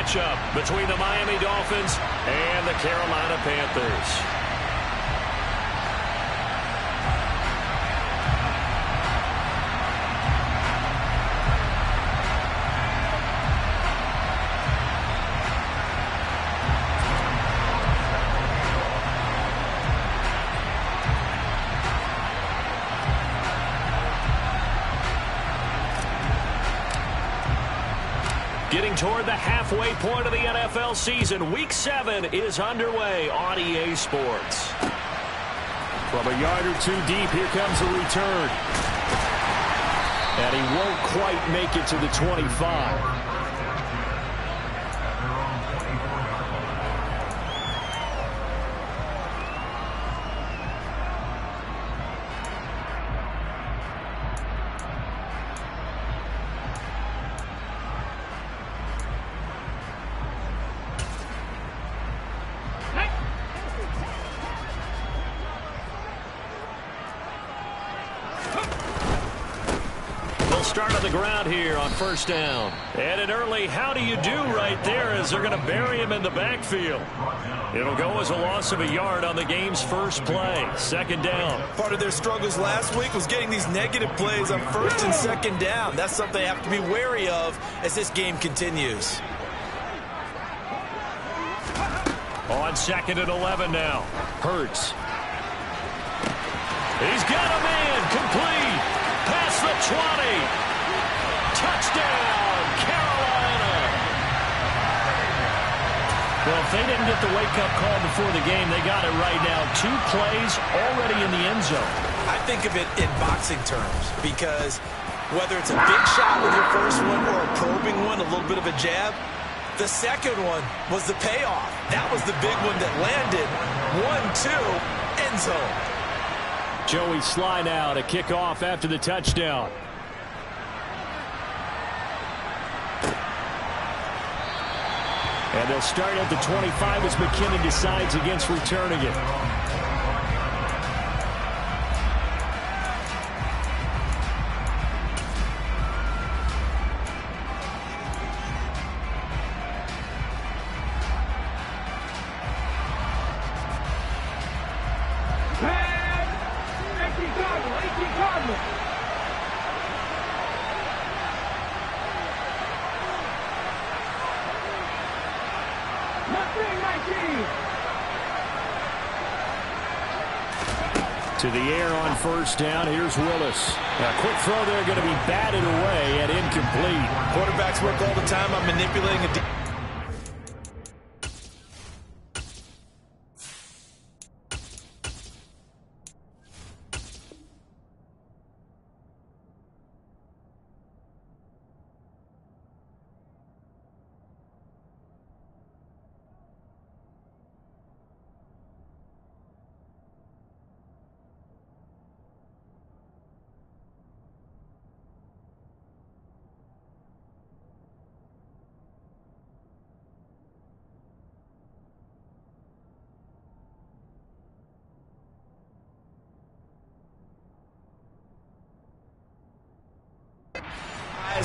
matchup between the Miami Dolphins and the Carolina Panthers. Getting toward the halfway point of the NFL season, Week 7 is underway on EA Sports. From a yard or two deep, here comes a return. And he won't quite make it to the 25. Start on the ground here on first down. And an early how do you do right there as they're going to bury him in the backfield. It'll go as a loss of a yard on the game's first play. Second down. Part of their struggles last week was getting these negative plays on first and second down. That's something they have to be wary of as this game continues. On second and 11 now. Hurts. He's got a man complete. Past the 20. Touchdown, Carolina. Well, if they didn't get the wake-up call before the game, they got it right now. 2 plays already in the end zone. I think of it in boxing terms because whether it's a big shot with your first one or a probing one, a little bit of a jab, the second one was the payoff. That was the big one that landed. 1-2, end zone. Joey Sly now to kick off after the touchdown. And they'll start at the 25 as McKinnon decides against returning it. To the air on first down. Here's Willis. A quick throw there going to be batted away and incomplete. Quarterbacks work all the time on manipulating a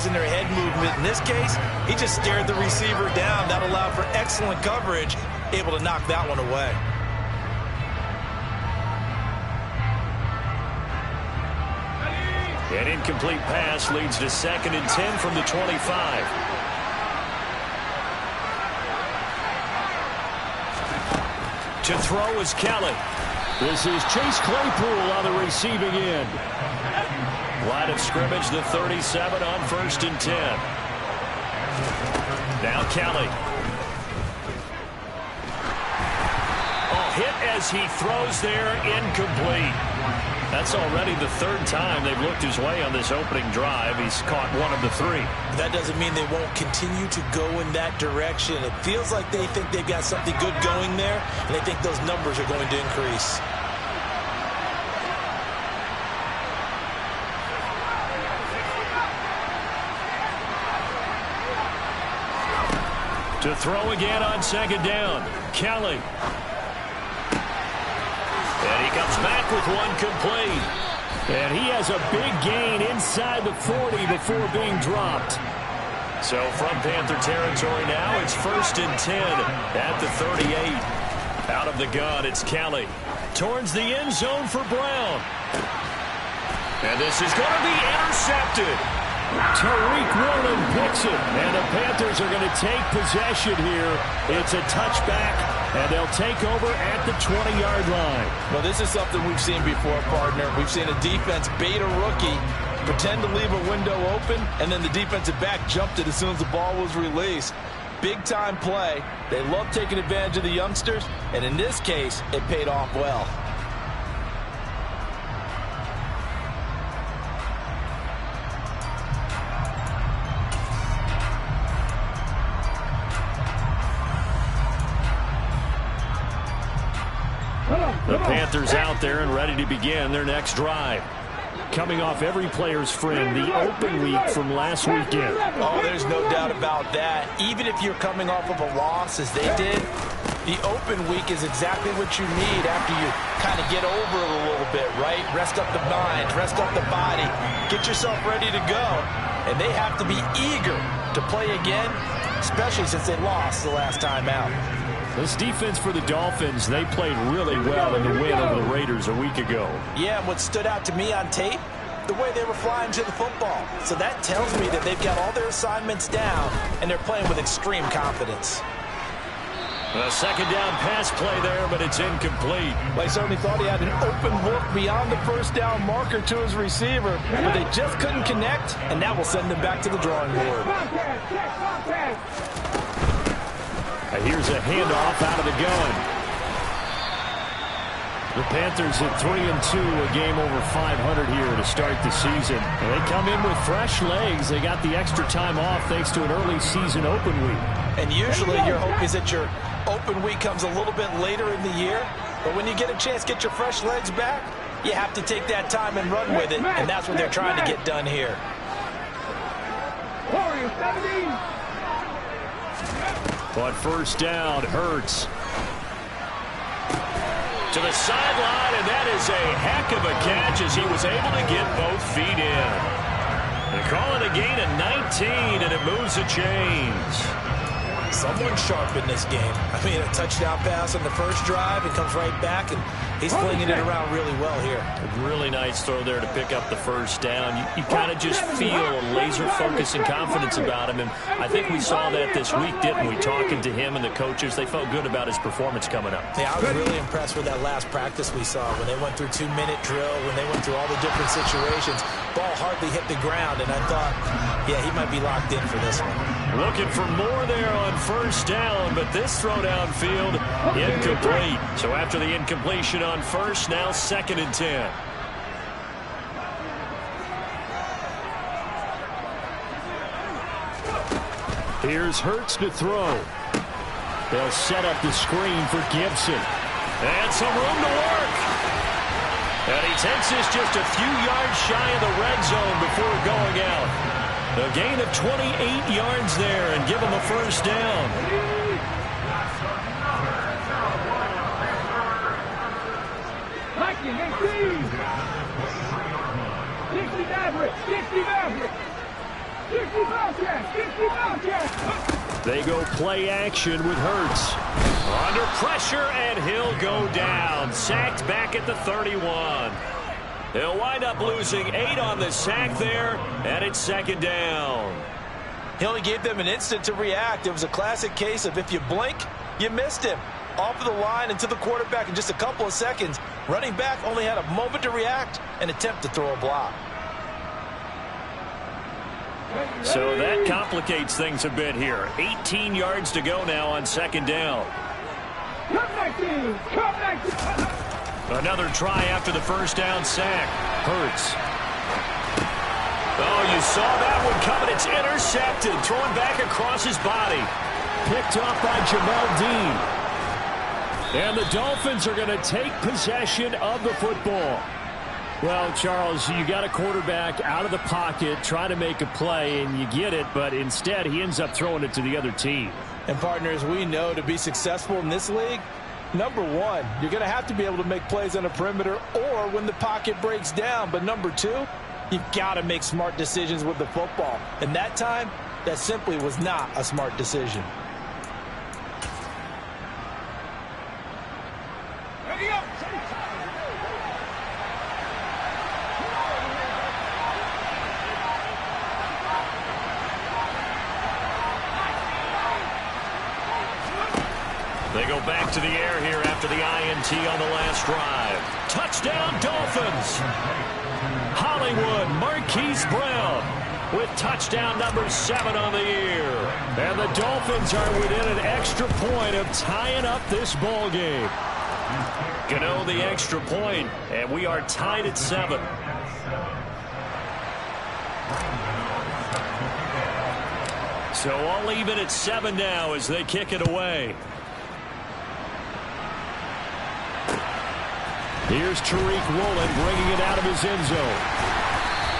in their head movement. In this case, he just stared the receiver down. That allowed for excellent coverage, able to knock that one away. An incomplete pass leads to 2nd and 10 from the 25. To throw is Kelly. This is Chase Claypool on the receiving end. Line of scrimmage, the 37 on 1st and 10. Now Kelly. Oh, hit as he throws there, incomplete. That's already the 3rd time they've looked his way on this opening drive. He's caught 1 of the 3. That doesn't mean they won't continue to go in that direction. It feels like they think they've got something good going there, and they think those numbers are going to increase. To throw again on 2nd down. Kelly. And he comes back with 1 complete. And he has a big gain inside the 40 before being dropped. So from Panther territory now, it's 1st and 10 at the 38. Out of the gun, it's Kelly. Towards the end zone for Brown. And this is going to be intercepted. Tariq Woolen picks it, and the Panthers are going to take possession here. It's a touchback, and they'll take over at the 20-yard line. Well, this is something we've seen before, partner. We've seen a defense bait a rookie, pretend to leave a window open, and then the defensive back jumped it as soon as the ball was released. Big-time play. They love taking advantage of the youngsters, and in this case, it paid off well. The Panthers out there and ready to begin their next drive. Coming off every player's friend, the open week from last weekend. Oh, there's no doubt about that. Even if you're coming off of a loss, as they did, the open week is exactly what you need after you kind of get over it a little bit, right? Rest up the mind, rest up the body, get yourself ready to go. And they have to be eager to play again, especially since they lost the last time out. This defense for the Dolphins, they played really well in the win over the Raiders a week ago. Yeah, and what stood out to me on tape, the way they were flying to the football. So that tells me that they've got all their assignments down, and they're playing with extreme confidence. A second down pass play there, but it's incomplete. Well, he certainly thought he had an open look beyond the first down marker to his receiver, but they just couldn't connect, and that will send them back to the drawing board. Here's a handoff out of the gun. The Panthers at 3-2, a game over 500 here to start the season. And they come in with fresh legs. They got the extra time off thanks to an early season open week. And usually your hope is that your open week comes a little bit later in the year. But when you get a chance to get your fresh legs back, you have to take that time and run with it. And that's what they're trying to get done here. On first down, Hurts to the sideline, and that is a heck of a catch as he was able to get both feet in. They call it a gain of 19, and it moves the chains. Someone sharp in this game. I mean, a touchdown pass on the first drive, it comes right back, and he's flinging it around really well here. A really nice throw there to pick up the first down. You kind of just feel a laser focus and confidence about him, and I think we saw that this week, didn't we? Talking to him and the coaches, they felt good about his performance coming up. Yeah, I was really impressed with that last practice we saw when they went through 2-minute drill, when they went through all the different situations. Ball hardly hit the ground, and I thought, yeah, he might be locked in for this one. Looking for more there on first down, but this throw downfield incomplete. So after the incompletion on first, now 2nd and 10. Here's Hurts to throw. They'll set up the screen for Gibson. And some room to work. And he takes this just a few yards shy of the red zone before going out. A gain of 28 yards there and give him a first down. They go play action with Hurts. Under pressure, and he'll go down. Sacked back at the 31. They'll wind up losing 8 on the sack there, and it's 2nd down. He only gave them an instant to react. It was a classic case of if you blink, you missed him. Off of the line and to the quarterback in just a couple of seconds. Running back only had a moment to react and attempt to throw a block. So that complicates things a bit here. 18 yards to go now on 2nd down. Another try after the first down sack. Hurts. Oh, you saw that one coming. It's intercepted. Thrown back across his body. Picked up by Jamel Dean. And the Dolphins are going to take possession of the football. Well, Charles, you got a quarterback out of the pocket trying to make a play, and you get it, but instead he ends up throwing it to the other team. And partners, we know to be successful in this league, number one, you're going to have to be able to make plays on the perimeter or when the pocket breaks down. But number two, you've got to make smart decisions with the football. And that time, That simply was not a smart decision. They go back to the air here after the INT on the last drive. Touchdown, Dolphins! Hollywood Marquise Brown with touchdown number 7 on the year. And the Dolphins are within an extra point of tying up this ball game. Gano the extra point, and we are tied at 7. So all even at 7 now as they kick it away. Here's Tariq Woolen bringing it out of his end zone.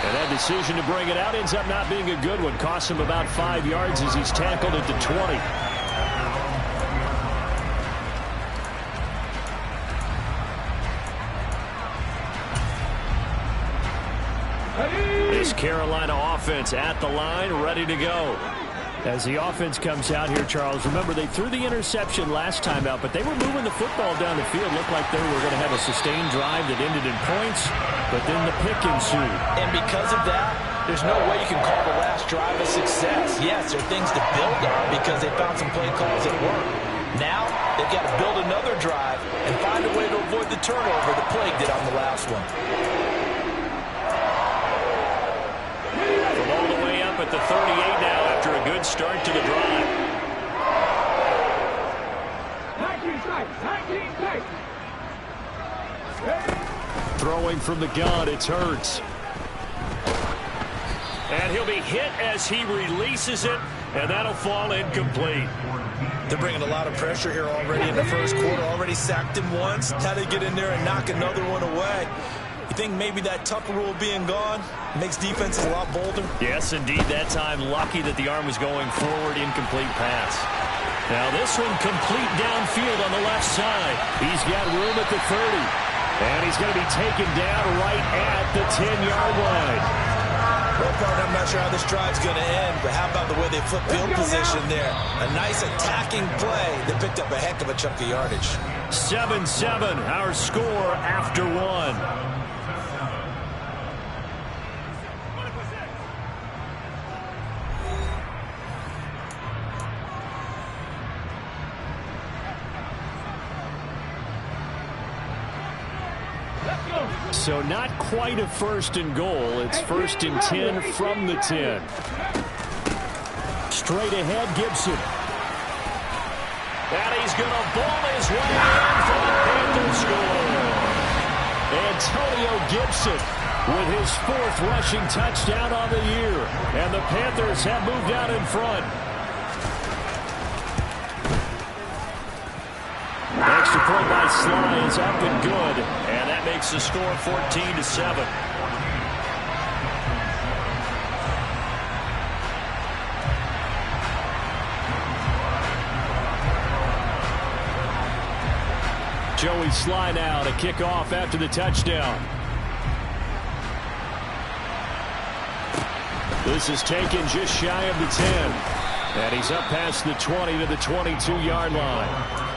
And that decision to bring it out ends up not being a good one. Costs him about 5 yards as he's tackled at the 20. This Carolina offense at the line, ready to go. As the offense comes out here, Charles, remember they threw the interception last time out, but they were moving the football down the field. Looked like they were going to have a sustained drive that ended in points, but then the pick ensued. And because of that, there's no way you can call the last drive a success. Yes, there are things to build on because they found some play calls that work. Now, they've got to build another drive and find a way to avoid the turnover the Plague did on the last one. From all the way up at the 38 now after a good start to the drive. Throwing from the gun, it's Hurts. And he'll be hit as he releases it, and that'll fall incomplete. They're bringing a lot of pressure here already in the first quarter. Already sacked him once. How to get in there and knock another one away. You think maybe that Tucker rule being gone makes defenses a lot bolder? Yes, indeed. That time, lucky that the arm was going forward. Incomplete pass. Now this one complete downfield on the left side. He's got room at the 30. And he's going to be taken down right at the 10-yard line. Well, partner, I'm not sure how this drive's going to end, but how about the way they flip field position there? A nice attacking play. They picked up a heck of a chunk of yardage. 7-7, our score after 1. So not quite a 1st and goal. It's 1st and 10 from the 10. Straight ahead, Gibson. And he's going to ball his way in for the Panthers score. Antonio Gibson with his 4th rushing touchdown on the year. And the Panthers have moved out in front. Extra point by Sly is up and good, and that makes the score 14-7. Joey Sly now to kick off after the touchdown. This is taken just shy of the 10, and he's up past the 20 to the 22-yard line.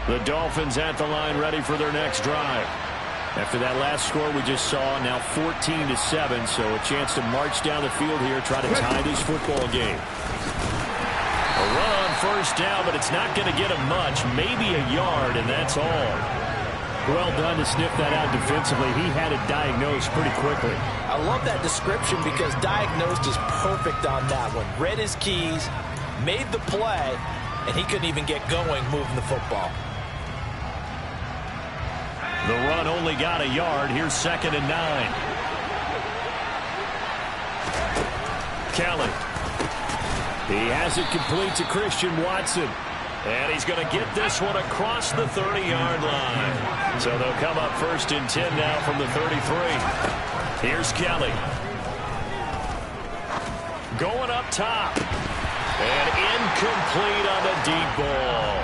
The Dolphins at the line ready for their next drive. After that last score we just saw, now 14-7, so a chance to march down the field here, try to tie this football game. A run on 1st down, but it's not going to get him much, maybe a yard, and that's all. Well done to sniff that out defensively. He had it diagnosed pretty quickly. I love that description because diagnosed is perfect on that one. Read his keys, made the play, and he couldn't even get going moving the football. The run only got a yard. Here's 2nd and 9. Kelly. He has it complete to Christian Watson. And he's going to get this one across the 30-yard line. So they'll come up 1st and 10 now from the 33. Here's Kelly. Going up top. And incomplete on the deep ball.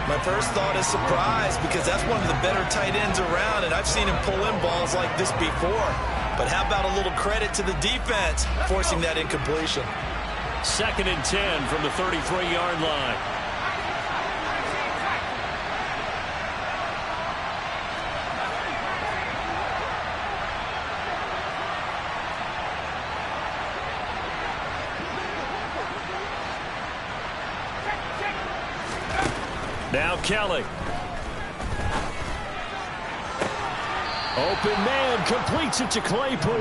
My first thought is surprise because that's one of the better tight ends around, and I've seen him pull in balls like this before. But how about a little credit to the defense forcing that incompletion? 2nd and 10 from the 33-yard line. Now Kelly. Open man, completes it to Claypool.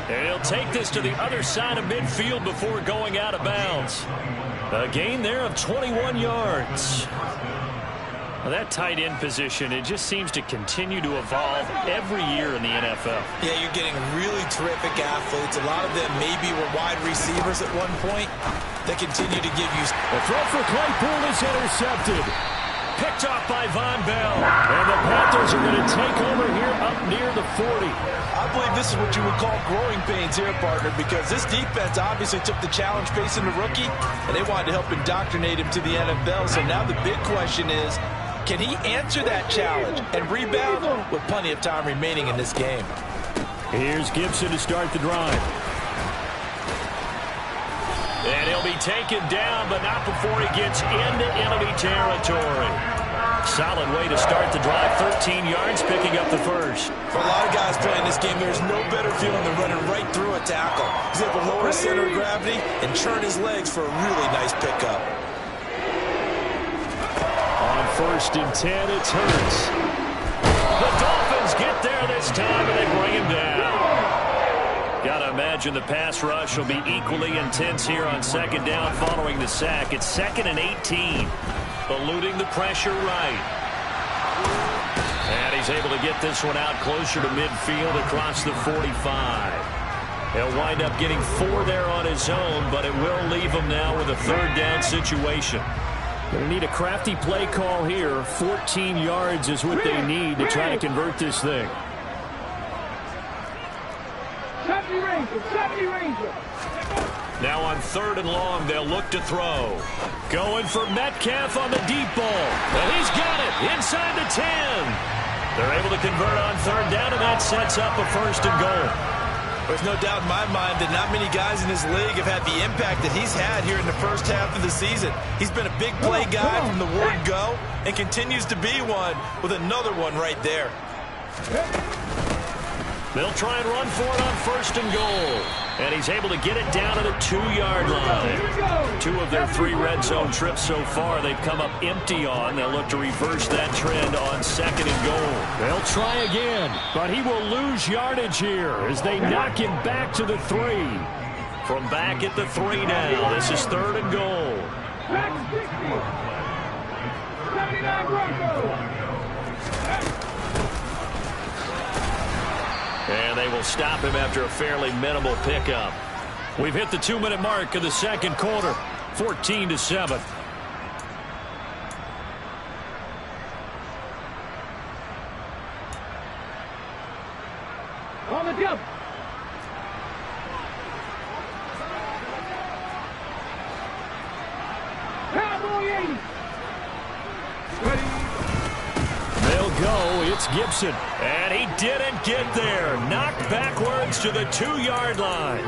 And he'll take this to the other side of midfield before going out of bounds. A gain there of 21 yards. Well, that tight end position, it just seems to continue to evolve every year in the NFL. Yeah, you're getting really terrific athletes. A lot of them maybe were wide receivers at one point. They continue to give you... The throw for Claypool is intercepted. Picked off by Von Bell. And the Panthers are going to take over here up near the 40. I believe this is what you would call growing pains here, partner, because this defense obviously took the challenge facing the rookie, and they wanted to help indoctrinate him to the NFL. So now the big question is, can he answer that challenge and rebound with plenty of time remaining in this game? Here's Gibson to start the drive. And he'll be taken down, but not before he gets into enemy territory. Solid way to start the drive. 13 yards, picking up the first. For a lot of guys playing this game, there's no better feeling than running right through a tackle. He's able to lower his center of gravity and churn his legs for a really nice pickup. On 1st and 10, it's Hurts. The Dolphins get there this time, and they bring him down. Got to imagine the pass rush will be equally intense here on 2nd down following the sack. It's 2nd and 18. Eluding the pressure right. And he's able to get this one out closer to midfield across the 45. He'll wind up getting 4 there on his own, but it will leave him now with a 3rd down situation. Going to need a crafty play call here. 14 yards is what they need to try to convert this thing. Now on 3rd and long, they'll look to throw. Going for Metcalf on the deep ball. And he's got it inside the 10. They're able to convert on 3rd down, and that sets up a 1st and goal. There's no doubt in my mind that not many guys in this league have had the impact that he's had here in the first half of the season. He's been a big play guy from the word go and continues to be one with another one right there. They'll try and run for it on 1st and goal. And he's able to get it down to the 2-yard line. 2 of their 3 red zone trips so far they've come up empty on. They'll look to reverse that trend on 2nd and goal. They'll try again, but he will lose yardage here as they knock him back to the 3. From back at the 3 now, this is 3rd and goal. 79 Broncos. And they will stop him after a fairly minimal pickup. We've hit the 2-minute mark of the 2nd quarter. 14-7. On the jump. Cowboy 80. Ready. They'll go. It's Gibson. And he didn't get there. Knocked backwards to the 2-yard line.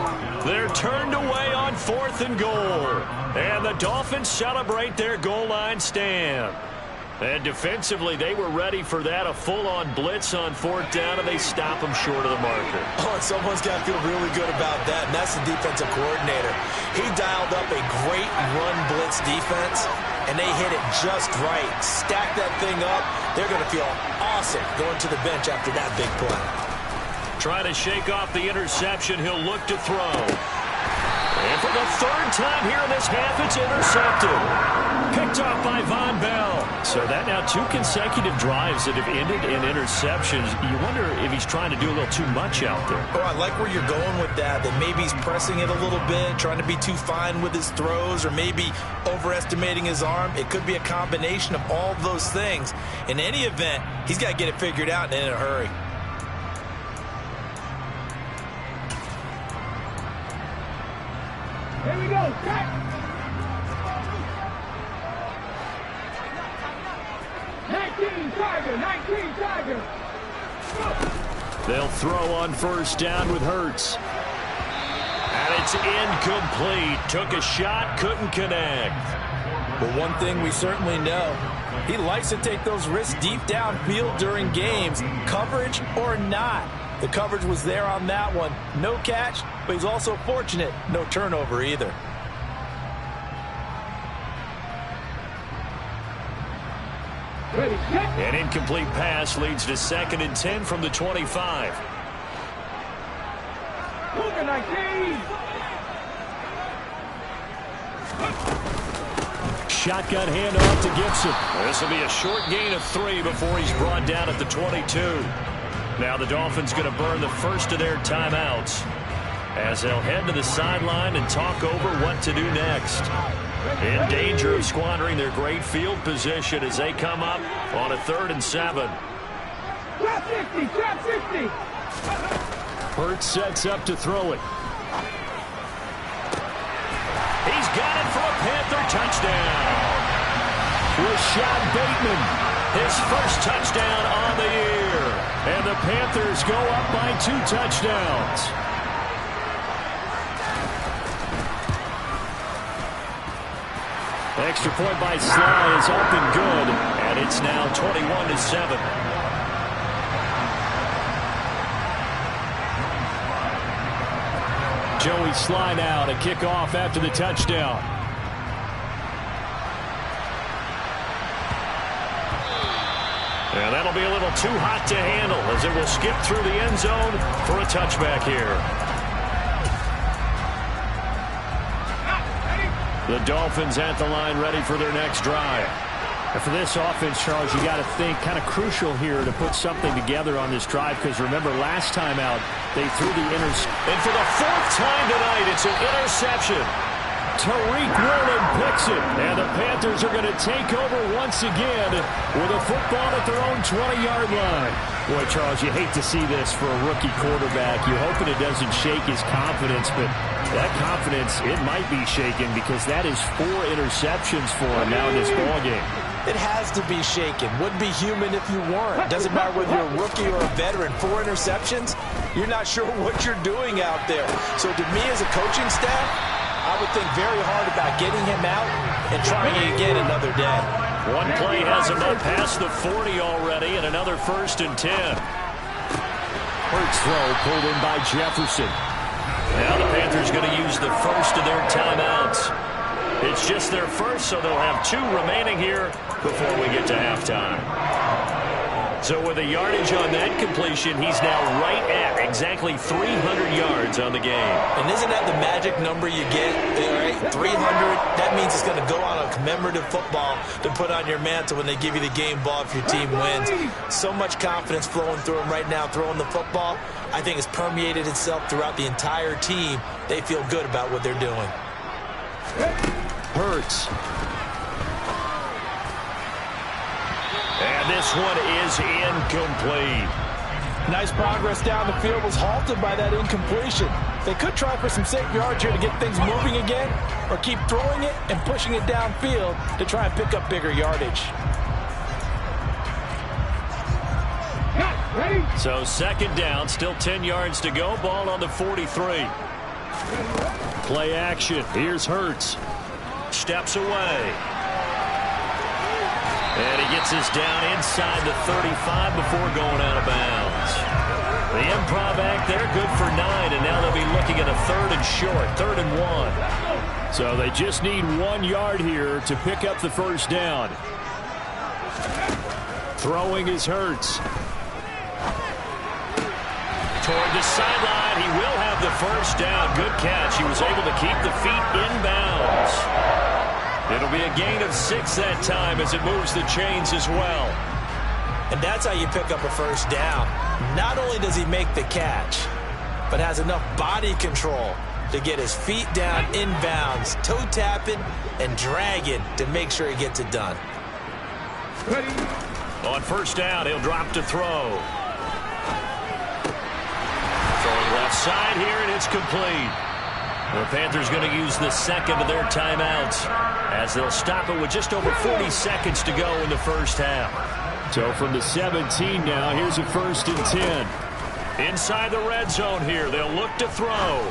They're turned away on 4th and goal. And the Dolphins celebrate their goal line stand. And defensively, they were ready for that. A full-on blitz on 4th down, and they stop them short of the marker. Oh, and someone's got to feel really good about that, and that's the defensive coordinator. He dialed up a great run blitz defense, and they hit it just right. Stack that thing up. They're going to feel awesome going to the bench after that big play. Trying to shake off the interception. He'll look to throw. And for the third time here in this half, it's intercepted. Picked off by Von Bell. So that now 2 consecutive drives that have ended in interceptions. You wonder if he's trying to do a little too much out there. Oh, I like where you're going with that maybe he's pressing it a little bit, trying to be too fine with his throws, or maybe overestimating his arm. It could be a combination of all of those things. In any event, he's got to get it figured out and in a hurry. Here we go. Cut. 19 Tiger. They'll throw on first down with Hurts. And it's incomplete. Took a shot, couldn't connect. But one thing we certainly know, he likes to take those risks deep downfield during games, coverage or not. The coverage was there on that one. No catch, but he's also fortunate. No turnover either. Ready, set. An incomplete pass leads to 2nd and 10 from the 25. Cougar 19. Shotgun handoff to Gibson. This will be a short gain of 3 before he's brought down at the 22. Now the Dolphins going to burn the first of their timeouts as they'll head to the sideline and talk over what to do next. In danger of squandering their great field position as they come up on a 3rd and 7. Trap 60. Hurts sets up to throw it. He's got it for a Panther touchdown. Rashad Bateman, his first touchdown on the year. And the Panthers go up by 2 touchdowns. Extra point by Sly is up and good, and it's now 21-7. Joey Sly now to kick off after the touchdown. And that'll be a little too hot to handle as it will skip through the end zone for a touchback here. The Dolphins at the line ready for their next drive. And for this offense, Charles, you got to think kind of crucial here to put something together on this drive, because remember last time out they threw the interception. And for the 4th time tonight, it's an interception. Tariq Woolen picks it, and the Panthers are going to take over once again with a football at their own 20-yard line. Boy, Charles, you hate to see this for a rookie quarterback. You're hoping it doesn't shake his confidence, but that confidence, it might be shaken because that is 4 interceptions for him now in this ballgame. It has to be shaken. Wouldn't be human if you weren't. Doesn't matter whether you're a rookie or a veteran. 4 interceptions, you're not sure what you're doing out there. So to me as a coaching staff, I would think very hard about getting him out and trying it again another day. One play has him up past the 40 already, and another 1st and 10. Hurts throw pulled in by Jefferson. Now the Panthers going to use the first of their timeouts. It's just their first, so they'll have 2 remaining here before we get to halftime. So with a yardage on that completion, he's now right at exactly 300 yards on the game. And isn't that the magic number you get? Right? 300, that means it's going to go on a commemorative football to put on your mantle when they give you the game ball if your team wins. So much confidence flowing through him right now, throwing the football. I think it's permeated itself throughout the entire team. They feel good about what they're doing. Hurts. And this one is incomplete. Nice progress down the field, was halted by that incompletion. They could try for some safe yards here to get things moving again, or keep throwing it and pushing it downfield to try and pick up bigger yardage. So 2nd down, still 10 yards to go. Ball on the 43. Play action. Here's Hurts. Steps away. And he gets us down inside the 35 before going out of bounds. The improv act there, good for 9, and now they'll be looking at a 3rd and short, 3rd and 1. So they just need 1 yard here to pick up the first down. Throwing is Hurts. toward the sideline. He will have the first down. Good catch. He was able to keep the feet inbounds. It'll be a gain of 6 that time as it moves the chains as well. And that's how you pick up a first down. Not only does he make the catch, but has enough body control to get his feet down inbounds, toe tapping and dragging to make sure he gets it done. Ready. On first down, he'll drop to throw. Throwing left side here, and it's complete. The Panthers going to use the second of their timeouts as they'll stop it with just over 40 seconds to go in the first half. So from the 17 now, here's a 1st and 10. Inside the red zone here, they'll look to throw.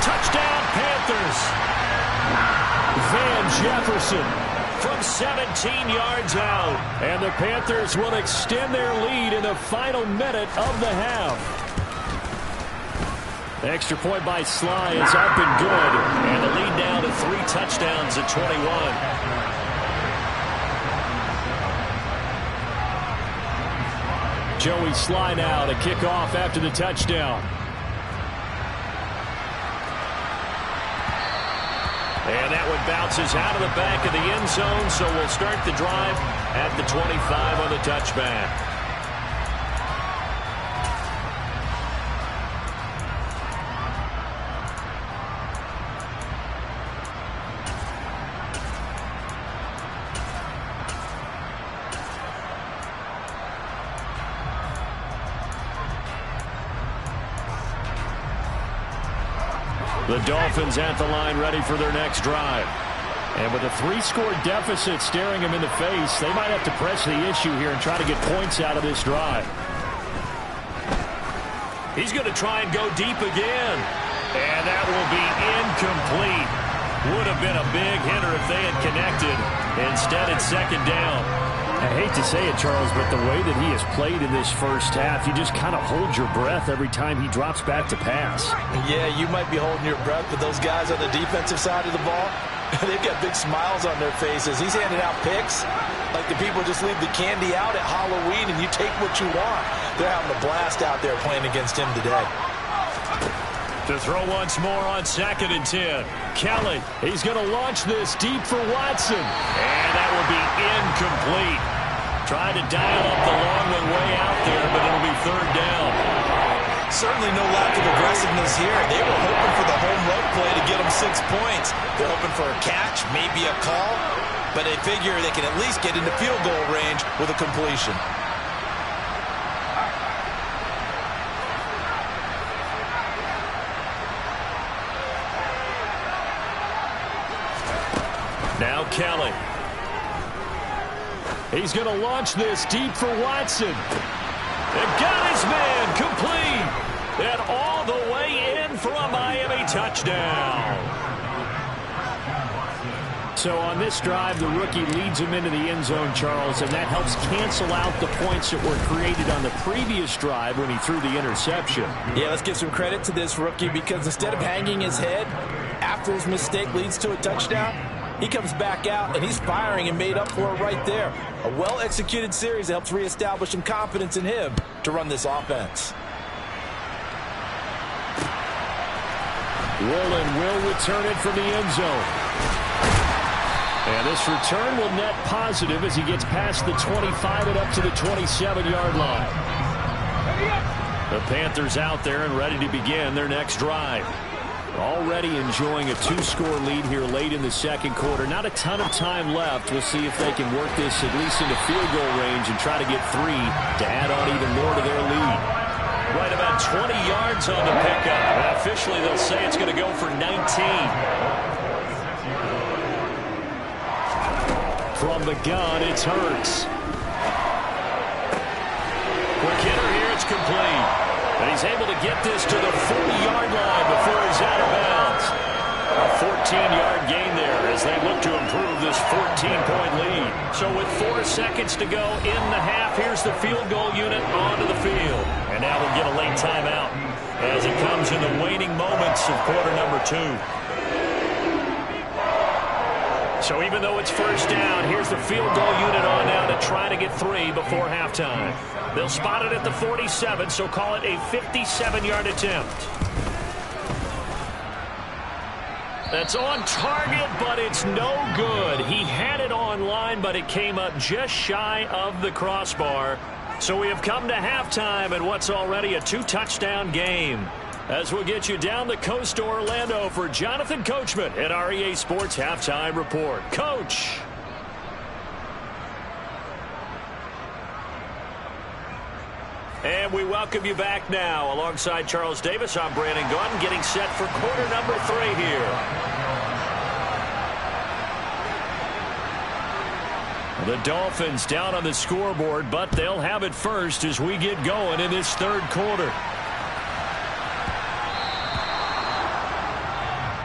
Touchdown, Panthers. Van Jefferson From 17 yards out. And the Panthers will extend their lead in the final minute of the half. Extra point by Sly is up and good. And the lead now to 3 touchdowns at 21. Joey Sly now to kick off after the touchdown. And that one bounces out of the back of the end zone, so we'll start the drive at the 25 on the touchback. The Dolphins at the line ready for their next drive. And with a 3-score deficit staring them in the face, they might have to press the issue here and try to get points out of this drive. He's going to try and go deep again. And that will be incomplete. Would have been a big hitter if they had connected. Instead, it's second down. I hate to say it, Charles, but the way that he has played in this first half, you just kind of hold your breath every time he drops back to pass. Yeah, you might be holding your breath, but those guys on the defensive side of the ball, they've got big smiles on their faces. He's handing out picks like the people just leave the candy out at Halloween and you take what you want. They're having a blast out there playing against him today. To throw once more on 2nd and 10. Kelly, he's going to launch this deep for Watson. And that will be incomplete. Trying to dial up the long one way out there, but it'll be 3rd down. Certainly no lack of aggressiveness here. They were hoping for the home run play to get them 6 points. They're hoping for a catch, maybe a call, but they figure they can at least get into field goal range with a completion. Now Kelly. He's going to launch this deep for Watson. And got his man complete. And all the way in for a Miami touchdown. So on this drive, the rookie leads him into the end zone, Charles, and that helps cancel out the points that were created on the previous drive when he threw the interception. Yeah, let's give some credit to this rookie because instead of hanging his head after his mistake leads to a touchdown, he comes back out, and he's firing and made up for it right there. A well-executed series that helps reestablish some confidence in him to run this offense. Roland will return it from the end zone. And this return will net positive as he gets past the 25 and up to the 27-yard line. The Panthers out there and ready to begin their next drive. Already enjoying a 2-score lead here late in the second quarter. Not a ton of time left. We'll see if they can work this at least into field goal range and try to get 3 to add on even more to their lead. Right about 20 yards on the pickup. And officially they'll say it's going to go for 19. From the gun, it's Hurts. Quick hitter here, it's complete. And he's able to get this to the 40-yard line before he's out of bounds. A 14-yard gain there as they look to improve this 14-point lead. So with 4 seconds to go in the half, here's the field goal unit onto the field. And now we'll get a late timeout as it comes in the waning moments of quarter number 2. So even though it's first down, here's the field goal unit on now to try to get 3 before halftime. They'll spot it at the 47, so call it a 57-yard attempt. That's on target, but it's no good. He had it on line, but it came up just shy of the crossbar. So we have come to halftime in what's already a 2-touchdown game. As we'll get you down the coast to Orlando for Jonathan Coachman at our EA Sports Halftime Report. Coach. And we welcome you back now. Alongside Charles Davis, I'm Brandon Gaudin, getting set for quarter number 3 here. The Dolphins down on the scoreboard, but they'll have it first as we get going in this third quarter.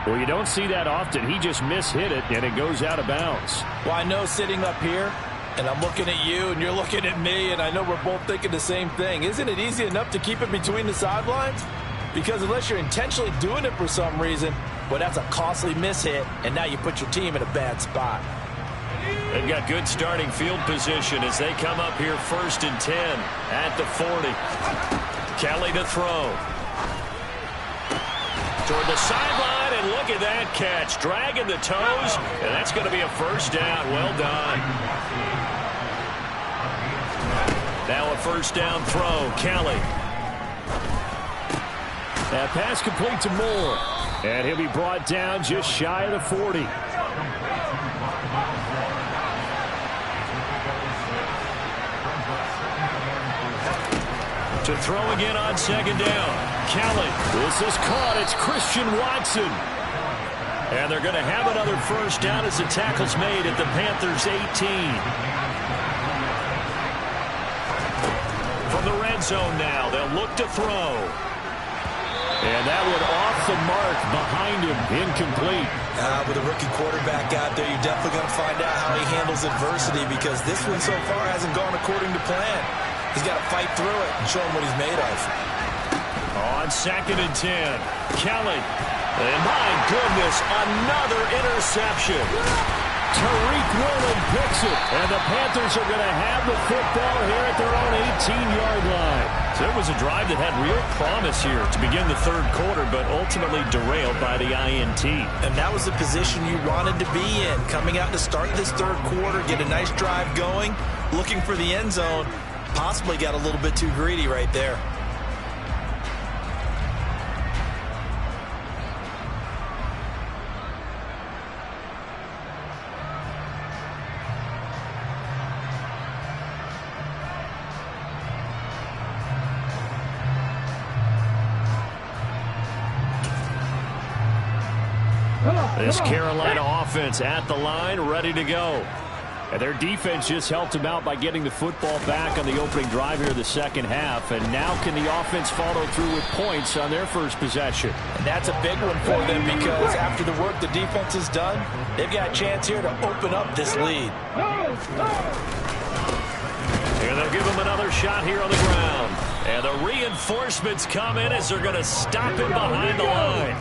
Well, you don't see that often. He just mishit it, and it goes out of bounds. Well, I know sitting up here, and I'm looking at you, and you're looking at me, and I know we're both thinking the same thing. Isn't it easy enough to keep it between the sidelines? Because unless you're intentionally doing it for some reason, well, that's a costly mishit, and now you put your team in a bad spot. They've got good starting field position as they come up here 1st and 10 at the 40. Kelly to throw. Toward the sideline, and look at that catch. Dragging the toes, and that's going to be a first down. Well done. Now a first down throw. Kelly. That pass complete to Moore. And he'll be brought down just shy of the 40. To throw again on 2nd down. Kelly. This is caught. It's Christian Watson. And they're going to have another first down as the tackle's made at the Panthers' 18. From the red zone now, they'll look to throw. And that one off the mark behind him. Incomplete. With a rookie quarterback out there, you're definitely going to find out how he handles adversity, because this one so far hasn't gone according to plan. He's got to fight through it and show him what he's made of. On 2nd and 10, Kelly. And my goodness, another interception. Tariq Woolen picks it, and the Panthers are going to have the football here at their own 18-yard line. So it was a drive that had real promise here to begin the third quarter, but ultimately derailed by the INT. And that was the position you wanted to be in, coming out to start this third quarter, get a nice drive going, looking for the end zone. Possibly got a little bit too greedy right there. This Carolina offense at the line, ready to go. And their defense just helped them out by getting the football back on the opening drive here in the second half. And now can the offense follow through with points on their first possession? And that's a big one for them, because after the work the defense has done, they've got a chance here to open up this lead. And they'll give him another shot here on the ground. And the reinforcements come in as they're going to stop him behind the line.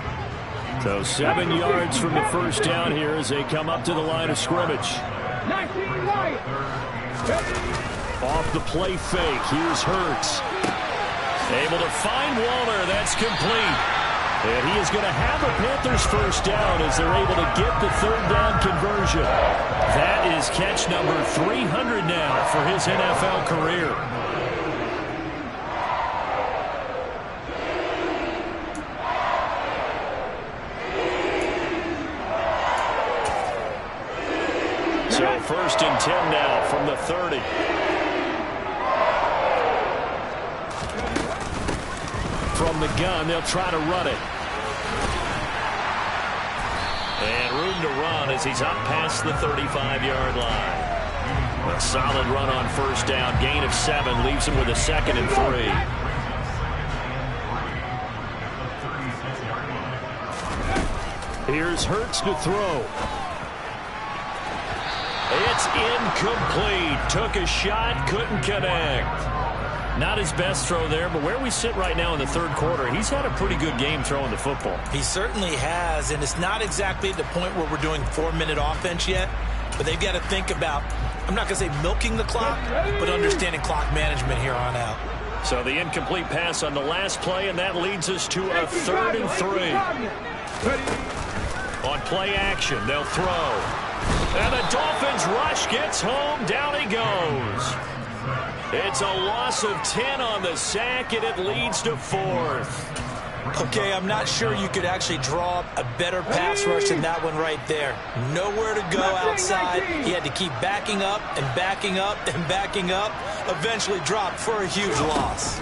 So 7 yards from the first down here as they come up to the line of scrimmage. Off the play fake. Here's Hurts. Able to find Waller. That's complete. And he is going to have the Panthers first down as they're able to get the third down conversion. That is catch number 300 now for his NFL career. So 1st and 10 now from the 30. From the gun, they'll try to run it. And room to run as he's up past the 35-yard line. A solid run on first down. Gain of 7 leaves him with a 2nd and 3. Here's Hurts to throw. It's incomplete. Took a shot, couldn't connect. Not his best throw there, but where we sit right now in the third quarter, he's had a pretty good game throwing the football. He certainly has, and it's not exactly at the point where we're doing 4-minute offense yet, but they've got to think about, I'm not going to say milking the clock, but understanding clock management here on out. So the incomplete pass on the last play, and that leads us to a 3rd and 3. On play action, they'll throw. And the Dolphins rush gets home. Down he goes. It's a loss of 10 on the sack, and it leads to 4th. Okay, I'm not sure you could actually draw up a better pass rush than that one right there. Nowhere to go outside. He had to keep backing up and backing up and backing up. Eventually dropped for a huge loss.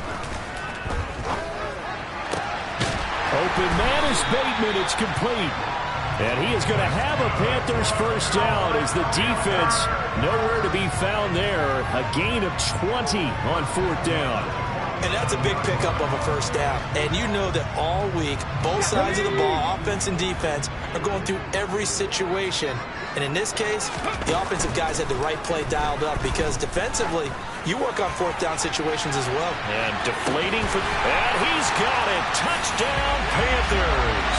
Open man is Bateman. It's complete. And he is going to have a Panthers first down as the defense nowhere to be found there. A gain of 20 on 4th down. And that's a big pickup of a first down. And you know that all week, both sides of the ball, offense and defense, are going through every situation. And in this case, the offensive guys had the right play dialed up because defensively, you work on 4th down situations as well. And deflating for... And he's got it. Touchdown, Panthers.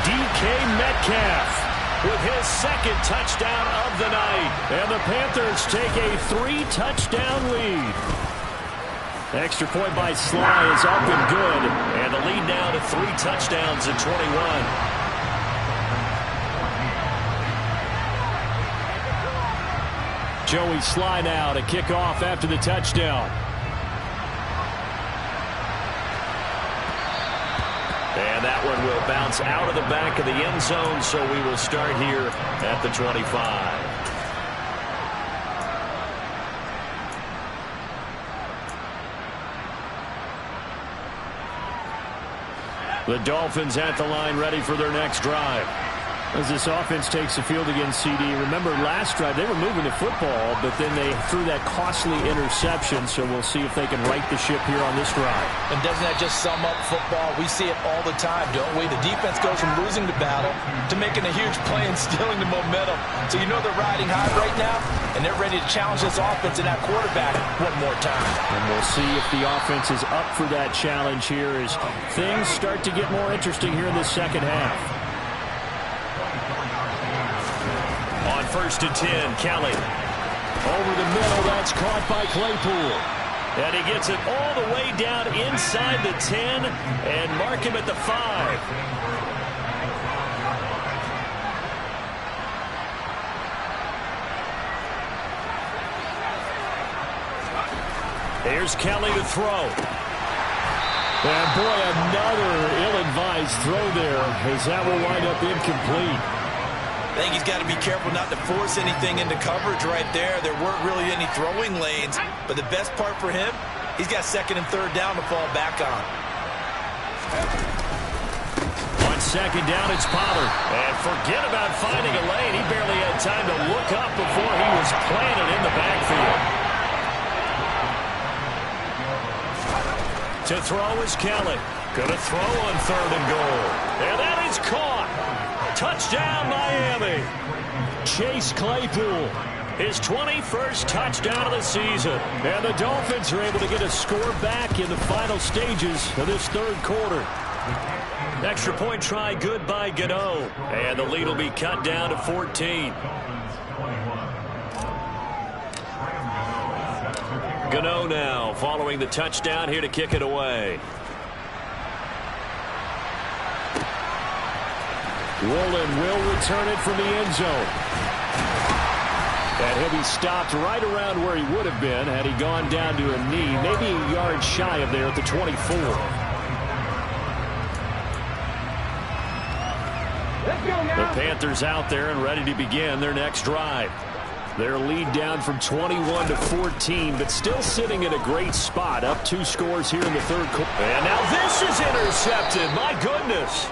DK Metcalf with his 2nd touchdown of the night. And the Panthers take a 3-touchdown lead. Extra point by Sly is up and good. And the lead now to 3 touchdowns at 21. Joey Sly now to kick off after the touchdown. And that one will bounce out of the back of the end zone, so we will start here at the 25. The Dolphins at the line, ready for their next drive. As this offense takes the field against CD, remember last drive they were moving the football, but then they threw that costly interception, so we'll see if they can right the ship here on this drive. And doesn't that just sum up football? We see it all the time, don't we? The defense goes from losing the battle to making a huge play and stealing the momentum. So you know they're riding high right now, and they're ready to challenge this offense and that quarterback one more time. And we'll see if the offense is up for that challenge here as things start to get more interesting here in the second half. On 1st and 10, Kelly. Over the middle, that's caught by Claypool. And he gets it all the way down inside the 10 and mark him at the 5. Here's Kelly to throw. And boy, another ill-advised throw there as that will wind up incomplete. I think he's got to be careful not to force anything into coverage right there. There weren't really any throwing lanes, but the best part for him, he's got 2nd and 3rd down to fall back on. On 2nd down, it's Pollard. And forget about finding a lane. He barely had time to look up before he was planted in the backfield. To throw is Kelly. Gonna throw on 3rd and goal. And that is caught. Touchdown, Miami. Chase Claypool. His 21st touchdown of the season. And the Dolphins are able to get a score back in the final stages of this 3rd quarter. Extra point try good by Gano. And the lead will be cut down to 14. Gano now following the touchdown here to kick it away. Woolen will return it from the end zone. And he'll be stopped right around where he would have been had he gone down to a knee, maybe a yard shy of there at the 24. The Panthers out there and ready to begin their next drive. Their lead down from 21 to 14, but still sitting in a great spot, up 2 scores here in the 3rd quarter. And now this is intercepted. My goodness.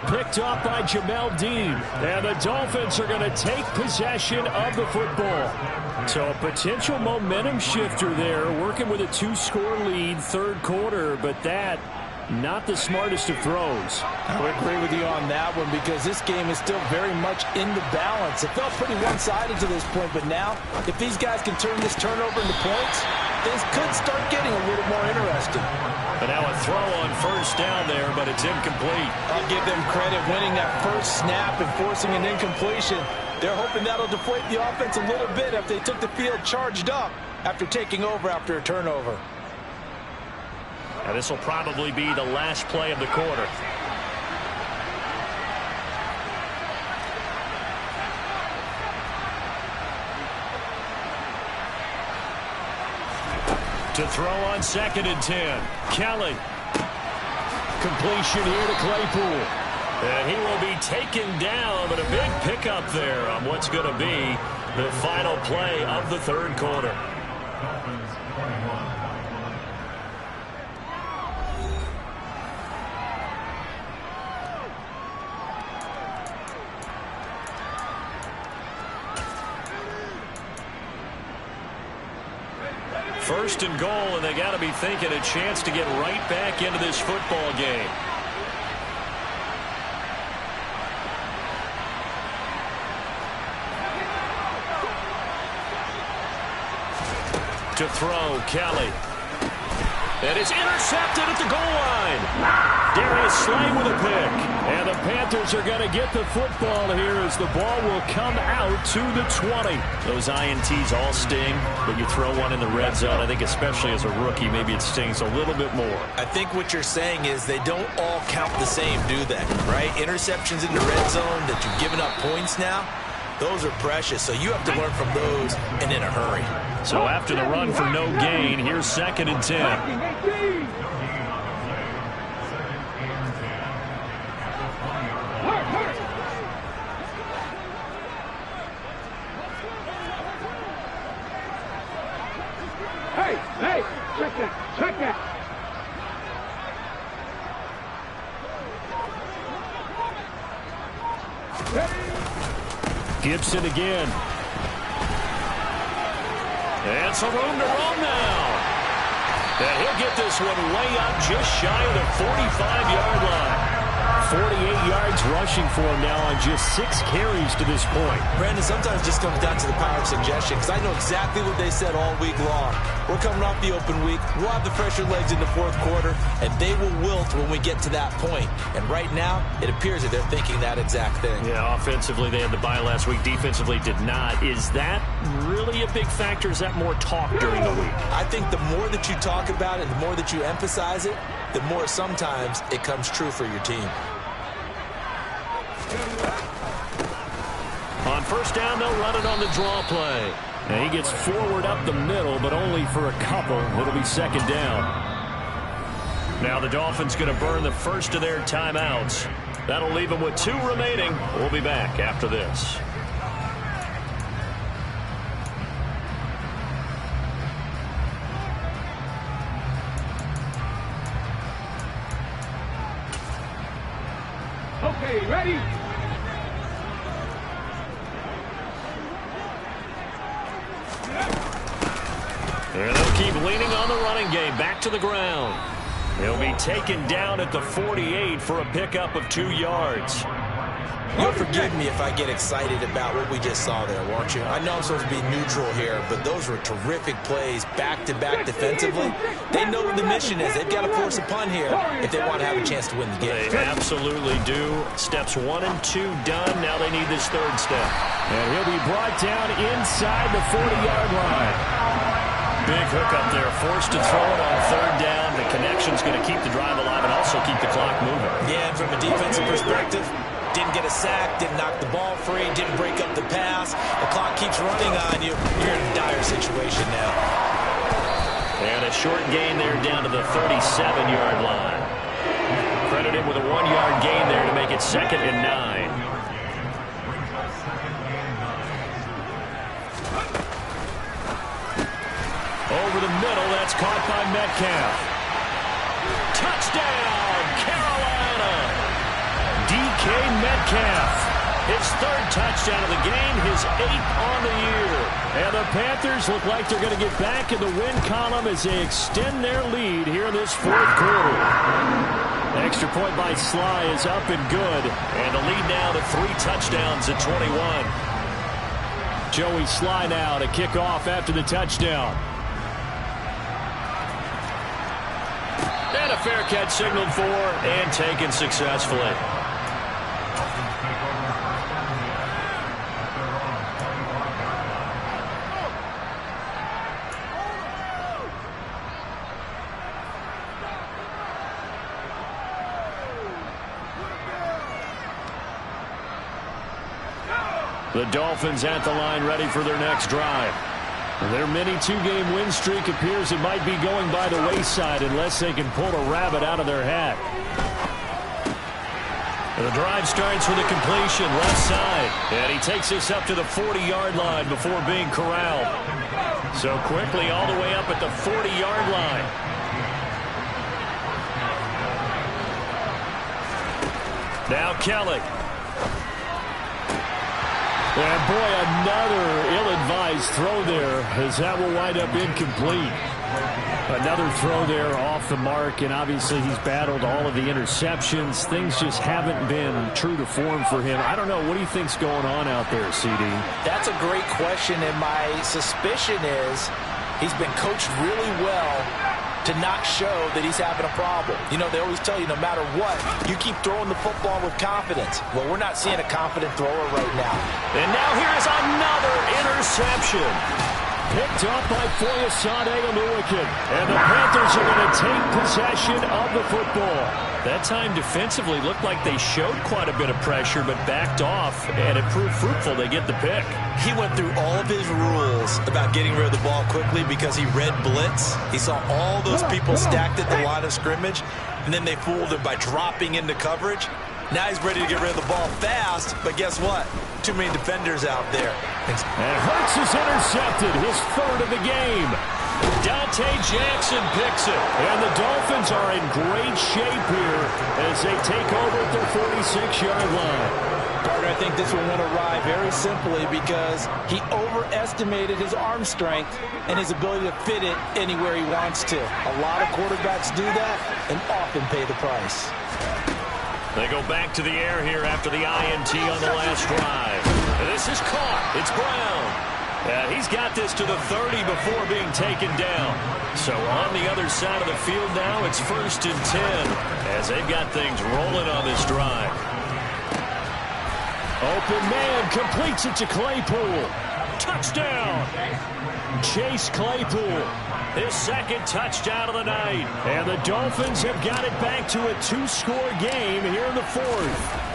Picked up by Jamel Dean. And the Dolphins are going to take possession of the football. So a potential momentum shifter there, working with a 2-score lead, 3rd quarter, but that not the smartest of throws. I would agree with you on that one because this game is still very much in the balance. It felt pretty one-sided to this point, but now if these guys can turn this turnover into points, things could start getting a little more interesting. And now a throw on first down there, but it's incomplete. I'll give them credit winning that first snap and forcing an incompletion. They're hoping that'll deflate the offense a little bit if they took the field charged up after taking over after a turnover. And this will probably be the last play of the quarter. To throw on 2nd and 10. Kelly. Completion here to Claypool. And he will be taken down, but a big pickup there on what's going to be the final play of the third quarter. First and goal, and they got to be thinking a chance to get right back into this football game. To throw, Kelly. And it's intercepted at the goal line. Darius Slay with a pick. And the Panthers are going to get the football here as the ball will come out to the 20. Those INTs all sting, but you throw one in the red zone, I think especially as a rookie, maybe it stings a little bit more. I think what you're saying is they don't all count the same, do they? Right? Interceptions in the red zone that you've given up points now, those are precious, so you have to learn from those and in a hurry. So after the run for no gain, here's 2nd and 10. Hey, check that. Gibson again. And some room to run now. And he'll get this one way up just shy of the 45-yard line. 48 yards rushing for him now on just 6 carries to this point. Brandon, sometimes it just comes down to the power of suggestion, because I know exactly what they said all week long. We're coming off the open week. We'll have the fresher legs in the fourth quarter, and they will wilt when we get to that point. And right now, it appears that they're thinking that exact thing. Yeah, offensively, they had the bye last week. Defensively, did not. Is that really a big factor? Is that more talk during the week? I think the more that you talk about it, the more that you emphasize it, the more sometimes it comes true for your team. On first down, they'll run it on the draw play. And he gets forward up the middle, but only for a couple. It'll be 2nd down. Now the Dolphins going to burn the first of their timeouts. That'll leave them with 2 remaining. We'll be back after this. Okay, ready? And they'll keep leaning on the running game. Back to the ground. He'll be taken down at the 48 for a pickup of 2 yards. You'll forgive me if I get excited about what we just saw there, won't you? I know I'm supposed to be neutral here, but those were terrific plays back-to-back defensively. They know what the mission is. They've got to force a punt here if they want to have a chance to win the game. They absolutely do. Steps 1 and 2 done. Now they need this 3rd step. And he'll be brought down inside the 40-yard line. Big hookup there. Forced to throw it on 3rd down. The connection's going to keep the drive alive and also keep the clock moving. Yeah, and from a defensive perspective, didn't get a sack, didn't knock the ball free, didn't break up the pass. The clock keeps running on you. You're in a dire situation now. And a short gain there down to the 37-yard line. Credit him with a 1-yard gain there to make it 2nd and 9. Over the middle, that's caught by Metcalf. Touchdown, Carolina! DK Metcalf, his 3rd touchdown of the game, his 8th on the year. And the Panthers look like they're going to get back in the win column as they extend their lead here in this 4th quarter. Extra point by Sly is up and good. And the lead now to 3 touchdowns at 21. Joey Sly now to kick off after the touchdown. And a fair catch signaled for and taken successfully. The Dolphins at the line ready for their next drive. Their mini two-game win streak appears it might be going by the wayside unless they can pull a rabbit out of their hat. The drive starts with a completion left side. And he takes this up to the 40-yard line before being corralled. So quickly all the way up at the 40-yard line. Now Kelly. And boy, another ill-advised throw there as that will wind up incomplete. Another throw there off the mark, and obviously he's battled all of the interceptions. Things just haven't been true to form for him. I don't know. What do you think's going on out there, CD? That's a great question, and my suspicion is he's been coached really well to not show that he's having a problem. You know, they always tell you no matter what, you keep throwing the football with confidence. Well, we're not seeing a confident thrower right now. And now here's another interception. Picked up by Foyesade ElewCast. And the Panthers are going to take possession of the football. That time defensively looked like they showed quite a bit of pressure but backed off, and it proved fruitful. They get the pick. He went through all of his rules about getting rid of the ball quickly because he read blitz. He saw all those people stacked at the line of scrimmage, and then they fooled him by dropping into coverage. Now he's ready to get rid of the ball fast, but guess what? Too many defenders out there. And Hurts is intercepted, his third of the game. Dante Jackson picks it. And the Dolphins are in great shape here as they take over at their 46-yard line. Carter, I think this one went awry very simply because he overestimated his arm strength and his ability to fit it anywhere he wants to. A lot of quarterbacks do that and often pay the price. They go back to the air here after the INT on the last drive. This is caught. It's Brown. He's got this to the 30 before being taken down. So on the other side of the field now, it's 1st and 10 as they've got things rolling on this drive. Open man completes it to Claypool. Touchdown. Chase Claypool. His second touchdown of the night. And the Dolphins have got it back to a 2-score game here in the 4th.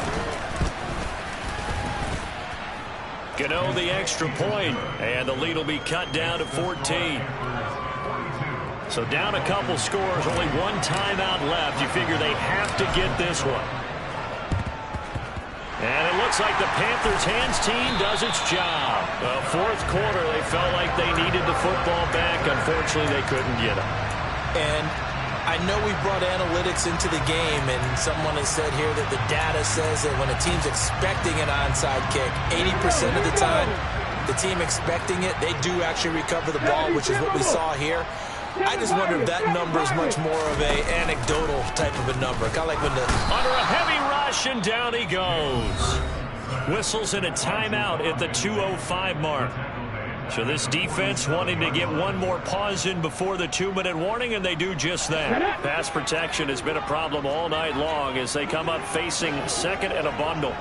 Gano the extra point, and the lead will be cut down to 14. So down a couple scores, only one timeout left. You figure they have to get this one. And it looks like the Panthers' hands team does its job. Well, 4th quarter, they felt like they needed the football back. Unfortunately, they couldn't get it. And I know we brought analytics into the game, and someone has said here that the data says that when a team's expecting an onside kick, 80% of the time, the team expecting it, they do actually recover the ball, which is what we saw here. I just wonder if that number is much more of a anecdotal type of a number. Kind of like when the... Under a heavy rush, and down he goes. Whistles in a timeout at the 2:05 mark. So this defense wanting to get one more pause in before the 2-minute warning, and they do just that. Pass protection has been a problem all night long as they come up facing 2nd and a bundle.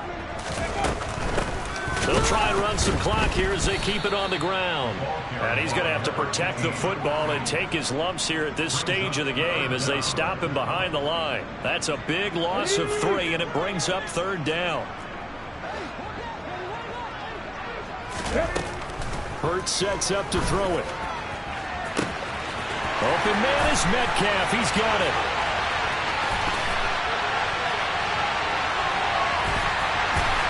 They'll try and run some clock here as they keep it on the ground. And he's going to have to protect the football and take his lumps here at this stage of the game as they stop him behind the line. That's a big loss of 3, and it brings up 3rd down. Hurts sets up to throw it. Open man is Metcalf. He's got it.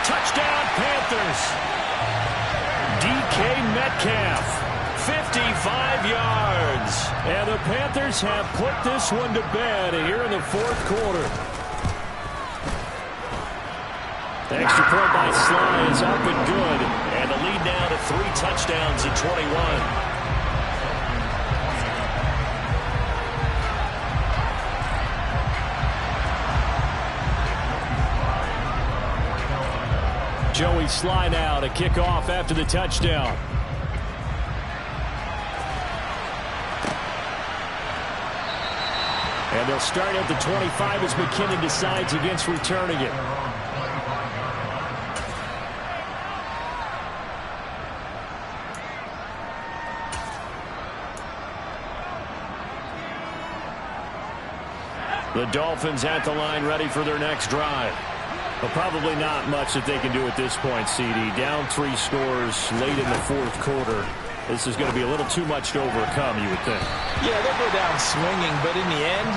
Touchdown, Panthers. DK Metcalf, 55 yards. And the Panthers have put this one to bed here in the 4th quarter. The extra point by Sly is up and good. And the lead now to 3 touchdowns at 21. Joey Sly now to kick off after the touchdown. And they'll start at the 25 as McKinnon decides against returning it. The Dolphins at the line ready for their next drive. Well, probably not much that they can do at this point, CD. Down 3 scores late in the fourth quarter. This is going to be a little too much to overcome, you would think. Yeah, they'll go down swinging, but in the end,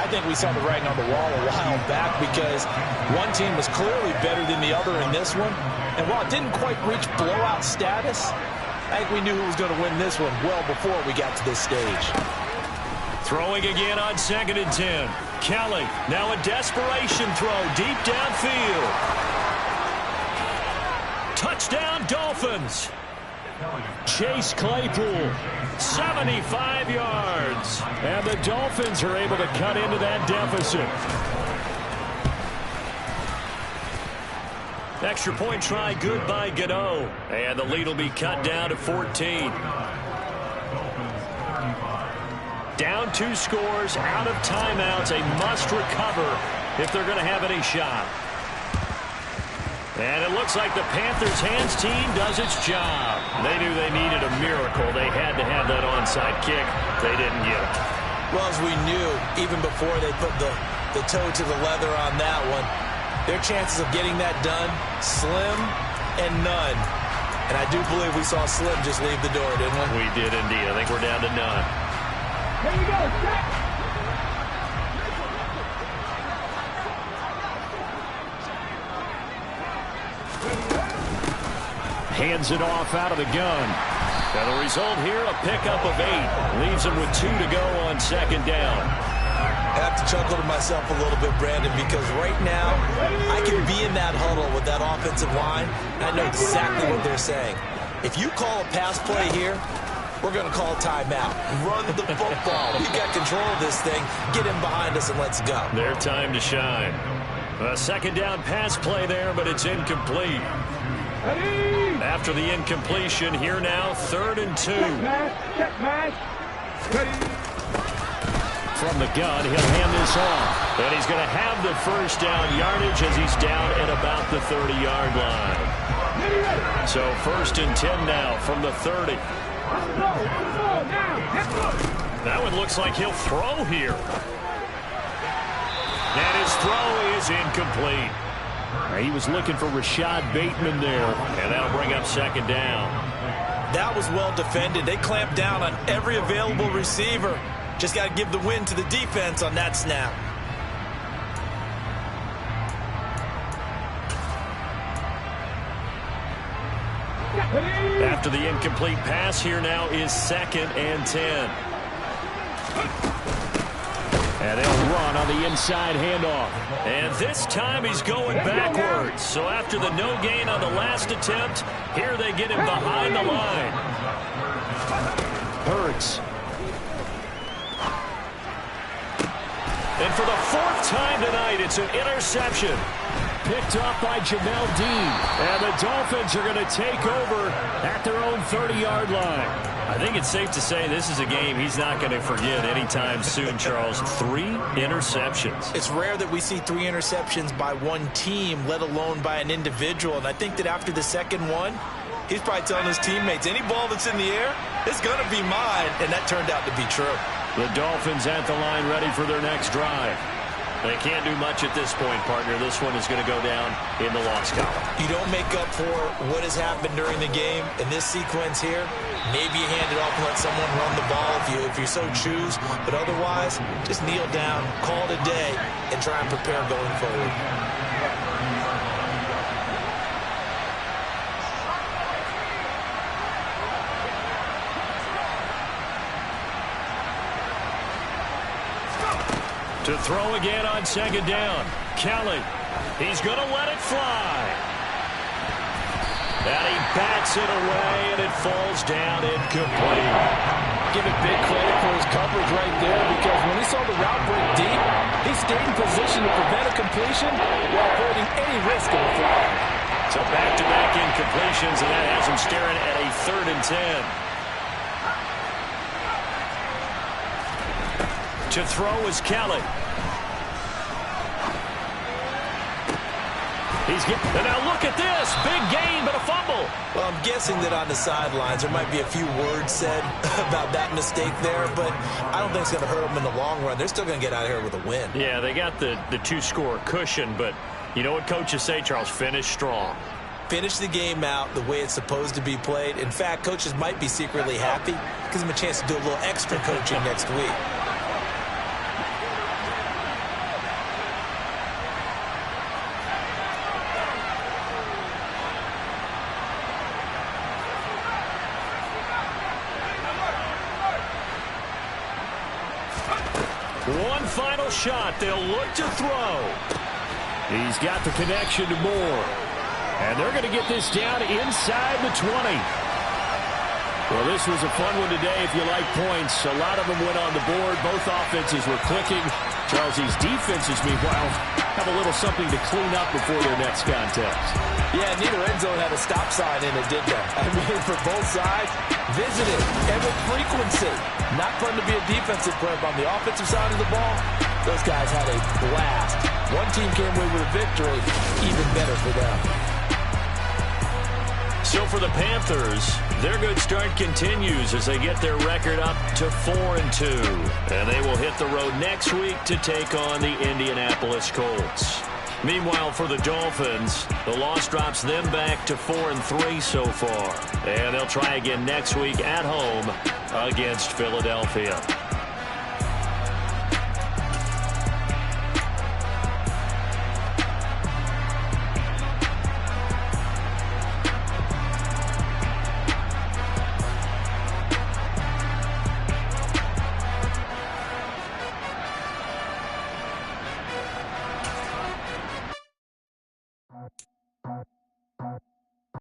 I think we saw the writing on the wall a while back because one team was clearly better than the other in this one. And while it didn't quite reach blowout status, I think we knew who was going to win this one well before we got to this stage. Throwing again on 2nd and 10. Kelly, now a desperation throw deep downfield. Touchdown, Dolphins. Chase Claypool, 75 yards. And the Dolphins are able to cut into that deficit. Extra point try good by Gano. And the lead will be cut down to 14. Down 2 scores, out of timeouts, a must recover if they're going to have any shot. And it looks like the Panthers' hands team does its job. They knew they needed a miracle. They had to have that onside kick. They didn't get it. Well, as we knew, even before they put the toe to the leather on that one, their chances of getting that done, slim and none. And I do believe we saw Slim just leave the door, didn't we? We did indeed. I think we're down to none. Here you go, set. Hands it off out of the gun. And the result here, a pickup of 8. Leaves them with 2 to go on 2nd down. I have to chuckle to myself a little bit, Brandon, because right now I can be in that huddle with that offensive line, and I know exactly what they're saying. If you call a pass play here, we're going to call timeout. Run the football. We've got control of this thing. Get him behind us and let's go. Their time to shine. A 2nd down pass play there, but it's incomplete. After the incompletion, here now, 3rd and 2. Check pass. Ready. From the gun, he'll hand this off. And he's going to have the first down yardage as he's down at about the 30-yard line. So 1st and 10 now from the 30. That one looks like he'll throw here. And his throw is incomplete. He was looking for Rashad Bateman there. And that'll bring up 2nd down. That was well defended. They clamped down on every available receiver. Just got to give the win to the defense on that snap. After the incomplete pass, here now is 2nd and 10. And they'll run on the inside handoff. And this time he's going backwards. So after the no gain on the last attempt, here they get him behind the line. Hurts. And for the 4th time tonight, it's an interception. Picked off by Jamel Dean. And the Dolphins are going to take over at their own 30-yard line. I think it's safe to say this is a game he's not going to forget anytime soon, Charles. 3 interceptions. It's rare that we see 3 interceptions by one team, let alone by an individual. And I think that after the 2nd one, he's probably telling his teammates, any ball that's in the air, it's going to be mine. And that turned out to be true. The Dolphins at the line ready for their next drive. They can't do much at this point, partner. This one is going to go down in the loss column. You don't make up for what has happened during the game. In this sequence here, maybe you hand it off and let someone run the ball if you so choose. But otherwise, just kneel down, call it a day, and try and prepare going forward. To throw again on 2nd down. Kelly, he's going to let it fly. And he bats it away, and it falls down incomplete. Give it big credit for his coverage right there, because when he saw the route break deep, he stayed in position to prevent a completion while avoiding any risk of a flag. So back-to-back incompletions, and that has him staring at a 3rd and 10. To throw is Kelly. And now look at this. Big gain, but a fumble. Well, I'm guessing that on the sidelines there might be a few words said about that mistake there, but I don't think it's going to hurt them in the long run. They're still going to get out of here with a win. Yeah, they got the two-score cushion, but you know what coaches say, Charles? Finish strong. Finish the game out the way it's supposed to be played. In fact, coaches might be secretly happy. Gives them a chance to do a little extra coaching next week. One final shot. They'll look to throw. He's got the connection to Moore. And they're going to get this down inside the 20. Well, this was a fun one today if you like points. A lot of them went on the board. Both offenses were clicking. Charles, these defenses, meanwhile, have a little something to clean up before their next contest. Yeah, neither end zone had a stop sign in it, did they? I mean, for both sides, visited and with frequency. Not fun to be a defensive player, but on the offensive side of the ball, those guys had a blast. One team came away with a victory, even better for them. So for the Panthers, their good start continues as they get their record up to 4-2. And they will hit the road next week to take on the Indianapolis Colts. Meanwhile, for the Dolphins, the loss drops them back to 4-3 so far. And they'll try again next week at home against Philadelphia.